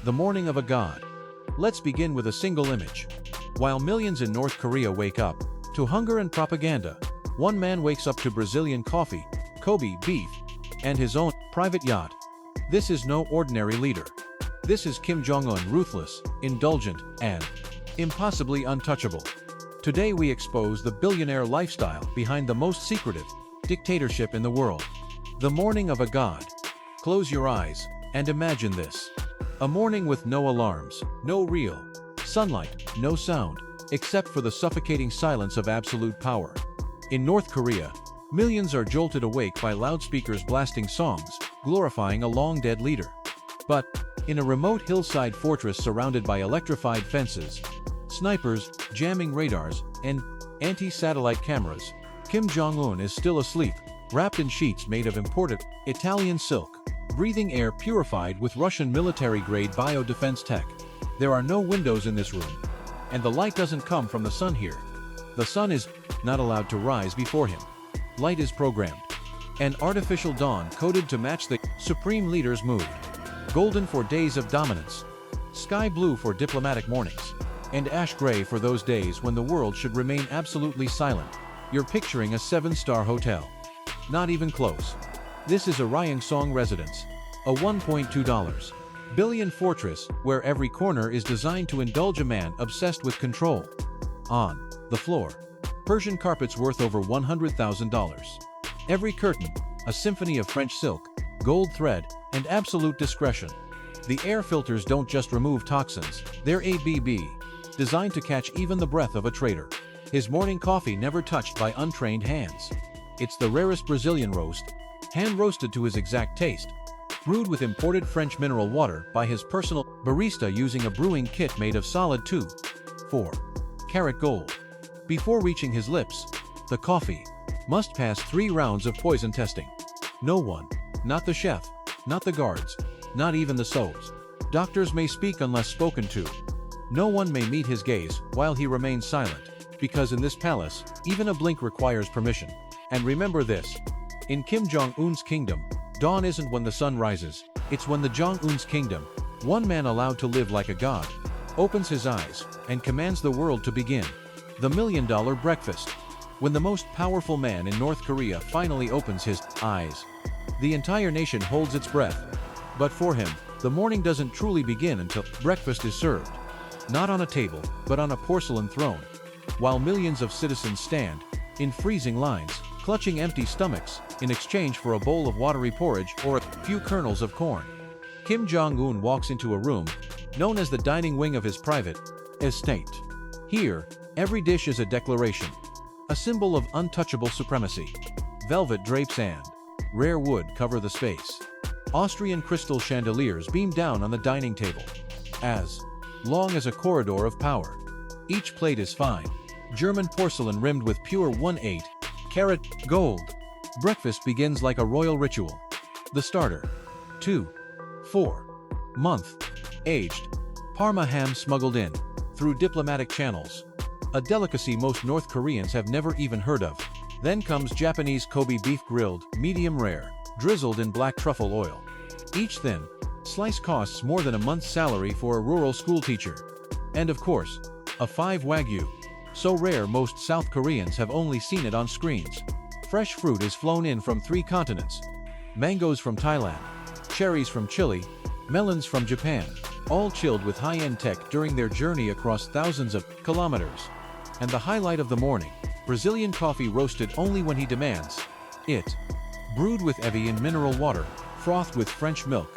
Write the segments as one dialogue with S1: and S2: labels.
S1: The morning of a god. Let's begin with a single image. While millions in North Korea wake up to hunger and propaganda, one man wakes up to Brazilian coffee, Kobe beef, and his own private yacht. This is no ordinary leader. This is Kim Jong-un, ruthless, indulgent, and impossibly untouchable. Today we expose the billionaire lifestyle behind the most secretive dictatorship in the world. The morning of a god. Close your eyes and imagine this. A morning with no alarms, no real sunlight, no sound, except for the suffocating silence of absolute power. In North Korea, millions are jolted awake by loudspeakers blasting songs, glorifying a long-dead leader. But, in a remote hillside fortress surrounded by electrified fences, snipers, jamming radars, and anti-satellite cameras, Kim Jong-un is still asleep, wrapped in sheets made of imported Italian silk, breathing air purified with Russian military-grade biodefense tech. There are no windows in this room, and the light doesn't come from the sun here. The sun is not allowed to rise before him. Light is programmed. An artificial dawn coded to match the supreme leader's mood. Golden for days of dominance, sky blue for diplomatic mornings, and ash gray for those days when the world should remain absolutely silent. You're picturing a 7-star hotel. Not even close. This is a Ryeong-song residence, a $1.2 billion fortress where every corner is designed to indulge a man obsessed with control. On the floor, Persian carpets worth over $100,000. Every curtain, a symphony of French silk, gold thread, and absolute discretion. The air filters don't just remove toxins, they're ABB, designed to catch even the breath of a traitor. His morning coffee never touched by untrained hands. It's the rarest Brazilian roast, hand-roasted to his exact taste, brewed with imported French mineral water by his personal barista using a brewing kit made of solid 2.4 gold. Before reaching his lips, the coffee must pass 3 rounds of poison testing. No one, not the chef, not the guards, not even the souls. Doctors may speak unless spoken to. No one may meet his gaze while he remains silent, because in this palace, even a blink requires permission. And remember this, in Kim Jong-un's kingdom, dawn isn't when the sun rises, it's when the Jong-un's kingdom, one man allowed to live like a god, opens his eyes and commands the world to begin. The $1 million breakfast. When the most powerful man in North Korea finally opens his eyes, the entire nation holds its breath. But for him, the morning doesn't truly begin until breakfast is served. Not on a table, but on a porcelain throne. While millions of citizens stand, in freezing lines, clutching empty stomachs, in exchange for a bowl of watery porridge or a few kernels of corn. Kim Jong-un walks into a room, known as the dining wing of his private estate. Here, every dish is a declaration, a symbol of untouchable supremacy. Velvet drapes and rare wood cover the space. Austrian crystal chandeliers beam down on the dining table. As long as a corridor of power. Each plate is fine, German porcelain rimmed with pure 1/8 gold. Breakfast begins like a royal ritual. The starter. 2.4 aged Parma ham smuggled in through diplomatic channels. A delicacy most North Koreans have never even heard of. Then comes Japanese Kobe beef grilled, medium rare, drizzled in black truffle oil. Each thin slice costs more than a month's salary for a rural schoolteacher. And of course, a 5 Wagyu. So rare most South Koreans have only seen it on screens. Fresh fruit is flown in from 3 continents. Mangoes from Thailand, cherries from Chile, melons from Japan, all chilled with high-end tech during their journey across thousands of kilometers. And the highlight of the morning, Brazilian coffee roasted only when he demands it. Brewed with Evian mineral water, frothed with French milk,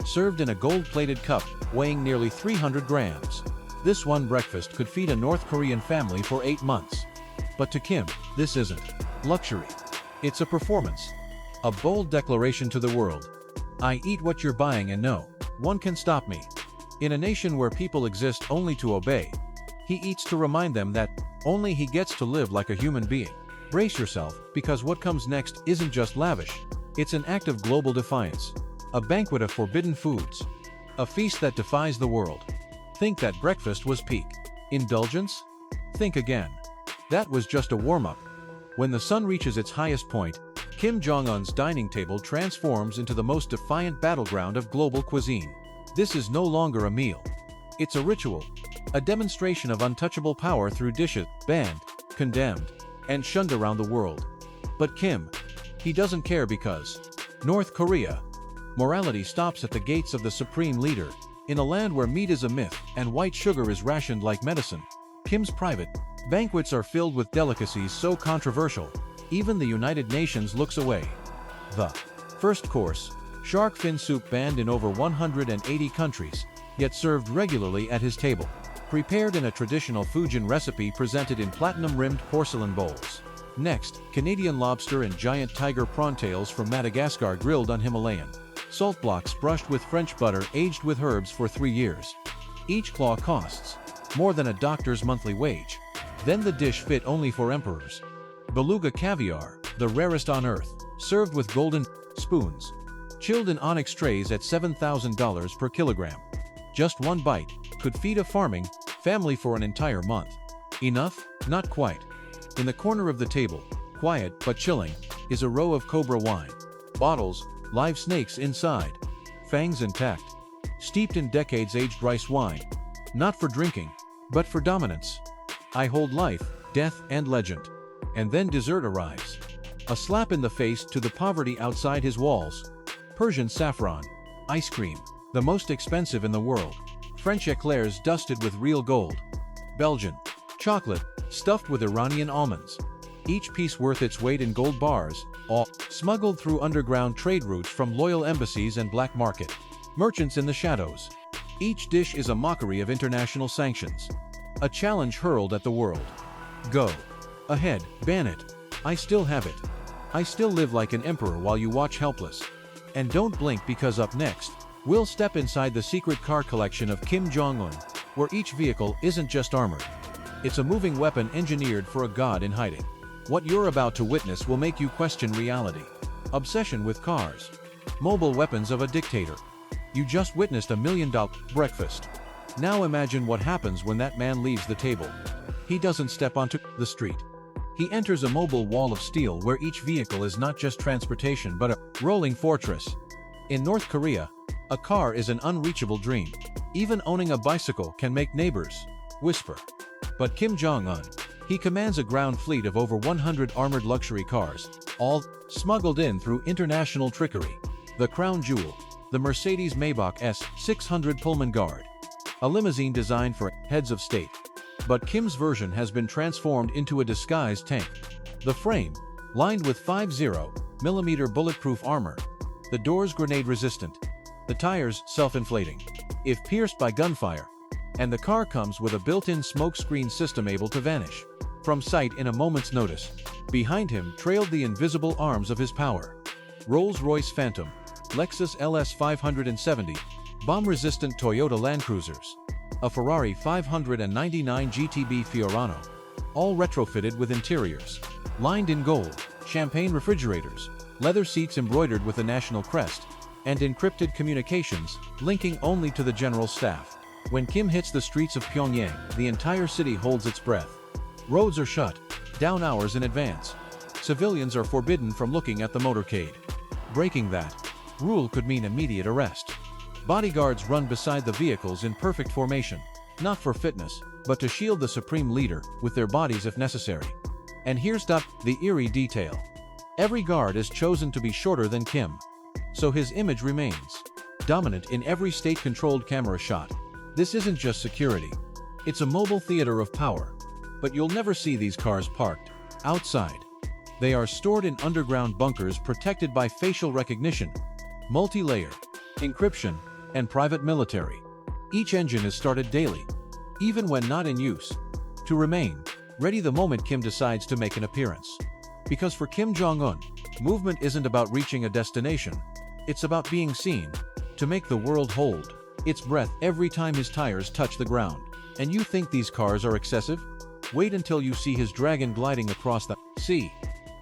S1: served in a gold-plated cup weighing nearly 300 grams. This one breakfast could feed a North Korean family for 8 months. But to Kim, this isn't luxury. It's a performance. A bold declaration to the world. I eat what you're buying and no one can stop me. In a nation where people exist only to obey, he eats to remind them that only he gets to live like a human being. Brace yourself, because what comes next isn't just lavish. It's an act of global defiance. A banquet of forbidden foods. A feast that defies the world. Think that breakfast was peak indulgence? Think again. That was just a warm-up. When the sun reaches its highest point, Kim Jong-un's dining table transforms into the most defiant battleground of global cuisine. This is no longer a meal. It's a ritual, a demonstration of untouchable power through dishes, banned, condemned, and shunned around the world. But Kim, he doesn't care because North Korea. Morality stops at the gates of the supreme leader. In a land where meat is a myth and white sugar is rationed like medicine, Kim's private banquets are filled with delicacies so controversial, even the United Nations looks away. The first course, shark fin soup, banned in over 180 countries, yet served regularly at his table. Prepared in a traditional Fujian recipe presented in platinum-rimmed porcelain bowls. Next, Canadian lobster and giant tiger prawn tails from Madagascar grilled on Himalayan salt blocks brushed with French butter aged with herbs for 3 years. Each claw costs more than a doctor's monthly wage. Then the dish fit only for emperors. Beluga caviar, the rarest on earth, served with golden spoons, chilled in onyx trays at $7,000 per kilogram. Just one bite could feed a farming family for an entire month. Enough? Not quite. In the corner of the table, quiet but chilling, is a row of Cobra wine. Bottles, live snakes inside, fangs intact, steeped in decades-aged rice wine. Not for drinking, but for dominance. I hold life, death, and legend. And then dessert arrives. A slap in the face to the poverty outside his walls. Persian saffron, ice cream, the most expensive in the world. French eclairs dusted with real gold. Belgian chocolate, stuffed with Iranian almonds. Each piece worth its weight in gold bars, all smuggled through underground trade routes from loyal embassies and black market merchants in the shadows. Each dish is a mockery of international sanctions. A challenge hurled at the world. Go ahead, ban it. I still have it. I still live like an emperor while you watch helpless. And don't blink, because up next, we'll step inside the secret car collection of Kim Jong-un, where each vehicle isn't just armored. It's a moving weapon engineered for a god in hiding. What you're about to witness will make you question reality. Obsession with cars. Mobile weapons of a dictator. You just witnessed $1 million breakfast. Now imagine what happens when that man leaves the table. He doesn't step onto the street. He enters a mobile wall of steel where each vehicle is not just transportation but a rolling fortress. In North Korea, a car is an unreachable dream. Even owning a bicycle can make neighbors whisper. But Kim Jong-un, he commands a ground fleet of over 100 armored luxury cars, all smuggled in through international trickery. The crown jewel, the Mercedes-Maybach S600 Pullman Guard, a limousine designed for heads of state. But Kim's version has been transformed into a disguised tank. The frame, lined with 50mm bulletproof armor. The doors grenade-resistant. The tires self-inflating, if pierced by gunfire. And the car comes with a built-in smoke screen system able to vanish from sight in a moment's notice. Behind him trailed the invisible arms of his power. Rolls-Royce Phantom, Lexus LS 570, bomb-resistant Toyota Land Cruisers, a Ferrari 599 GTB Fiorano, all retrofitted with interiors lined in gold, champagne refrigerators, leather seats embroidered with the national crest, and encrypted communications linking only to the general staff. When Kim hits the streets of Pyongyang, the entire city holds its breath. Roads are shut down hours in advance. Civilians are forbidden from looking at the motorcade. Breaking that rule could mean immediate arrest. Bodyguards run beside the vehicles in perfect formation, not for fitness, but to shield the supreme leader with their bodies if necessary. And here's the eerie detail. Every guard is chosen to be shorter than Kim, so his image remains dominant in every state-controlled camera shot. This isn't just security. It's a mobile theater of power. But you'll never see these cars parked outside. They are stored in underground bunkers protected by facial recognition, multi-layer encryption, and private military. Each engine is started daily, even when not in use, to remain ready the moment Kim decides to make an appearance. Because for Kim Jong-un, movement isn't about reaching a destination. It's about being seen, to make the world hold its breath every time his tires touch the ground. And you think these cars are excessive? Wait until you see his dragon gliding across the sea.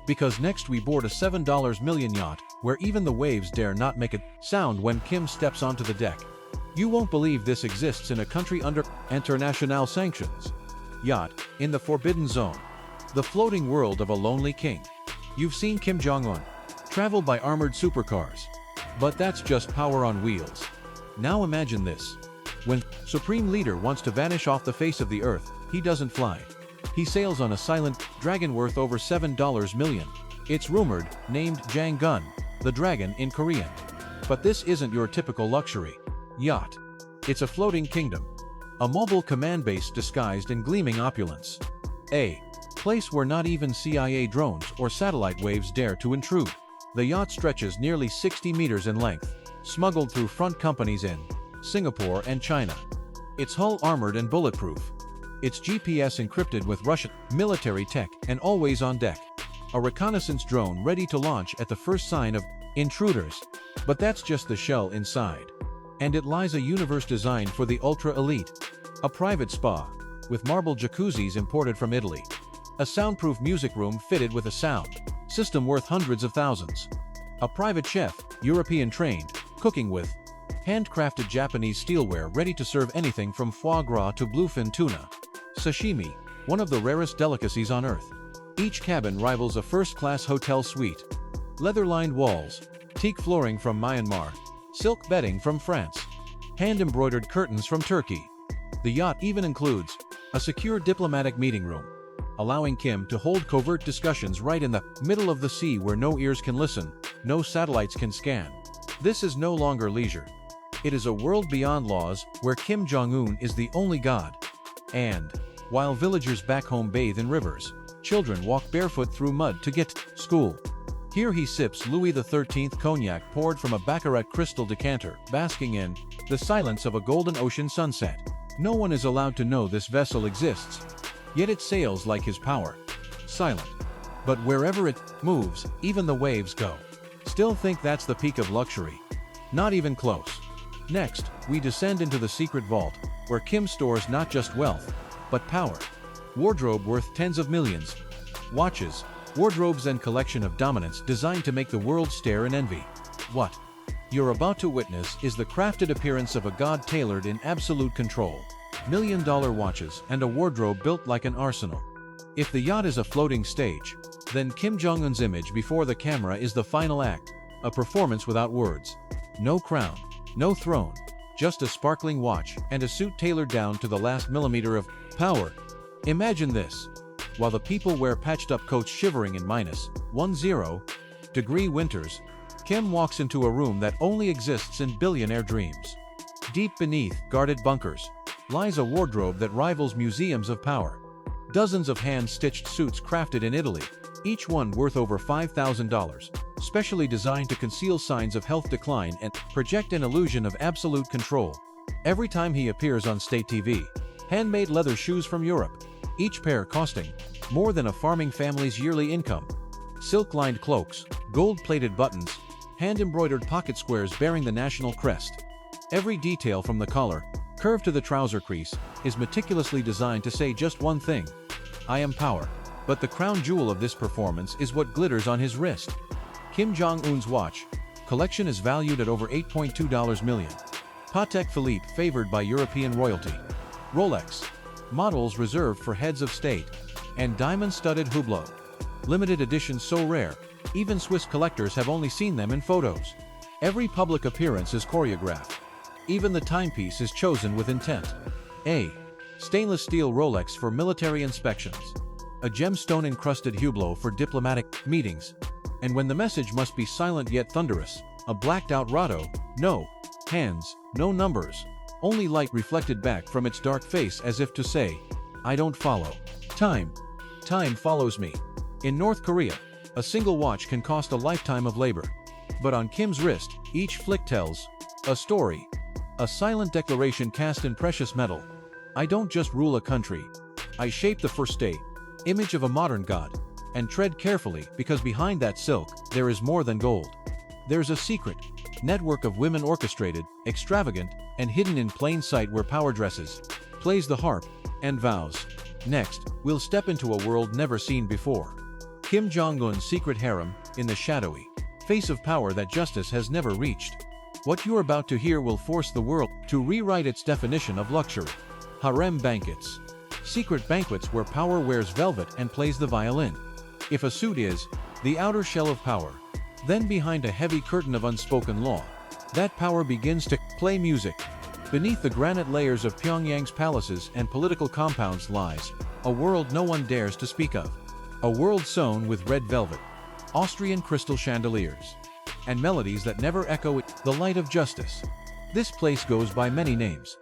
S1: Because next we board a $7 million yacht, where even the waves dare not make a sound when Kim steps onto the deck. You won't believe this exists in a country under international sanctions. Yacht, in the forbidden zone. The floating world of a lonely king. You've seen Kim Jong-un travel by armored supercars. But that's just power on wheels. Now imagine this. When Supreme Leader wants to vanish off the face of the earth, he doesn't fly. He sails on a silent dragon worth over $7 million. It's rumored, named Jang-gun, the dragon in Korean. But this isn't your typical luxury yacht. It's a floating kingdom. A mobile command base disguised in gleaming opulence. A place where not even CIA drones or satellite waves dare to intrude. The yacht stretches nearly 60 meters in length, smuggled through front companies in Singapore and China. It's hull armored and bulletproof. Its GPS encrypted with Russian military tech and always on deck. A reconnaissance drone ready to launch at the first sign of intruders. But that's just the shell inside. And it lies a universe designed for the ultra-elite. A private spa, with marble jacuzzis imported from Italy. A soundproof music room fitted with a sound system worth hundreds of thousands. A private chef, European-trained, cooking with handcrafted Japanese steelware ready to serve anything from foie gras to bluefin tuna. Sashimi, one of the rarest delicacies on Earth. Each cabin rivals a first-class hotel suite. Leather-lined walls, teak flooring from Myanmar, silk bedding from France, hand-embroidered curtains from Turkey. The yacht even includes a secure diplomatic meeting room, allowing Kim to hold covert discussions right in the middle of the sea where no ears can listen, no satellites can scan. This is no longer leisure. It is a world beyond laws where Kim Jong-un is the only god. And, while villagers back home bathe in rivers, children walk barefoot through mud to get to school. Here he sips Louis XIII cognac poured from a Baccarat crystal decanter, basking in the silence of a golden ocean sunset. No one is allowed to know this vessel exists. Yet it sails like his power. Silent. But wherever it moves, even the waves go. Still think that's the peak of luxury? Not even close. Next, we descend into the secret vault, where Kim stores not just wealth, but power. Wardrobe worth tens of millions. Watches, wardrobes and collection of dominance designed to make the world stare in envy. What you're about to witness is the crafted appearance of a god tailored in absolute control. $1 million watches and a wardrobe built like an arsenal. If the yacht is a floating stage, then Kim Jong-un's image before the camera is the final act, a performance without words. No crown, no throne, just a sparkling watch and a suit tailored down to the last millimeter of power. Imagine this. While the people wear patched-up coats shivering in -10 winters, Kim walks into a room that only exists in billionaire dreams. Deep beneath guarded bunkers lies a wardrobe that rivals museums of power. Dozens of hand-stitched suits crafted in Italy, each one worth over $5,000, specially designed to conceal signs of health decline and project an illusion of absolute control. Every time he appears on state TV, handmade leather shoes from Europe, each pair costing more than a farming family's yearly income. Silk-lined cloaks, gold-plated buttons, hand-embroidered pocket squares bearing the national crest. Every detail from the collar, curve to the trouser crease, is meticulously designed to say just one thing: I am power. But the crown jewel of this performance is what glitters on his wrist. Kim Jong-un's watch collection is valued at over $8.2 million. Patek Philippe favored by European royalty. Rolex models reserved for heads of state. And diamond-studded Hublot. Limited editions so rare, even Swiss collectors have only seen them in photos. Every public appearance is choreographed. Even the timepiece is chosen with intent. A stainless steel Rolex for military inspections. A gemstone-encrusted Hublot for diplomatic meetings. And when the message must be silent yet thunderous, a blacked-out Rado, no hands, no numbers, only light reflected back from its dark face as if to say, I don't follow time. Time follows me. In North Korea, a single watch can cost a lifetime of labor. But on Kim's wrist, each flick tells a story. A silent declaration cast in precious metal. I don't just rule a country. I shape the first state. Image of a modern god. And tread carefully, because behind that silk, there is more than gold. There's a secret network of women orchestrated, extravagant, and hidden in plain sight where power dresses, plays the harp, and vows. Next, we'll step into a world never seen before. Kim Jong-un's secret harem, in the shadowy face of power that justice has never reached. What you're about to hear will force the world to rewrite its definition of luxury. Harem banquets. Secret banquets where power wears velvet and plays the violin. If a suit is the outer shell of power, then behind a heavy curtain of unspoken law That power begins to play music. Beneath the granite layers of Pyongyang's palaces and political compounds lies a world no one dares to speak of. A world sown with red velvet, Austrian crystal chandeliers, and melodies that never echo it, the light of justice. This place goes by many names.